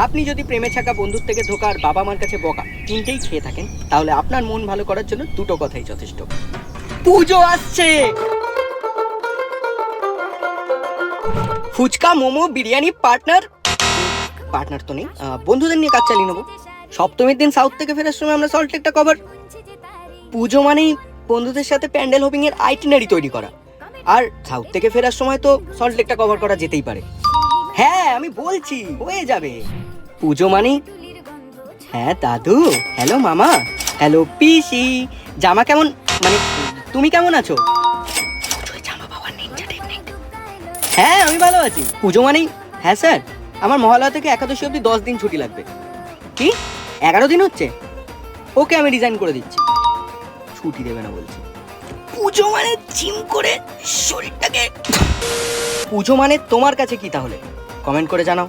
আপনি যদি প্রেমে থাকা বন্ধুর থেকে ধোকা আর বাবা মার কাছে বকা তিনটেই খেয়ে থাকেন, তাহলে আপনার মন ভালো করার জন্য দুটো কথাই যথেষ্ট। পুজো আসছে। ফুচকা, মোমো, বিরিয়ানি, পার্টনার তো নেই, বন্ধুদের নিয়ে কাজ চালিয়ে নেবো। সপ্তমীর দিন সাউথ থেকে ফেরার সময় আমরা সল্টলেকটা কভার। পুজো মানেই বন্ধুদের সাথে প্যান্ডেল হোপিং এর আইটিনারি তৈরি করা, আর সাউথ থেকে ফেরার সময় তো সল্টলেকটা কভার করা যেতেই পারে। হ্যাঁ আমি বলছি হয়ে যাবে। পুজো মানেই, হ্যাঁ দাদু, হ্যালো মামা, হ্যালো পিসি, জামা কেমন, মানে তুমি কেমন আছো? হ্যাঁ আমি ভালো আছি। পুজো মানেই, হ্যাঁ স্যার আমার মহালয়া থেকে একাদশী অবধি 10 দিন ছুটি লাগবে। কি 11 দিন হচ্ছে? ওকে আমি রিজাইন করে দিচ্ছি। ছুটি দেবে না বলছি। পুজো মানে জিম করে শরীরটাকে। পুজো মানে তোমার কাছে কি তাহলে? কমেন্ট করে জানাও।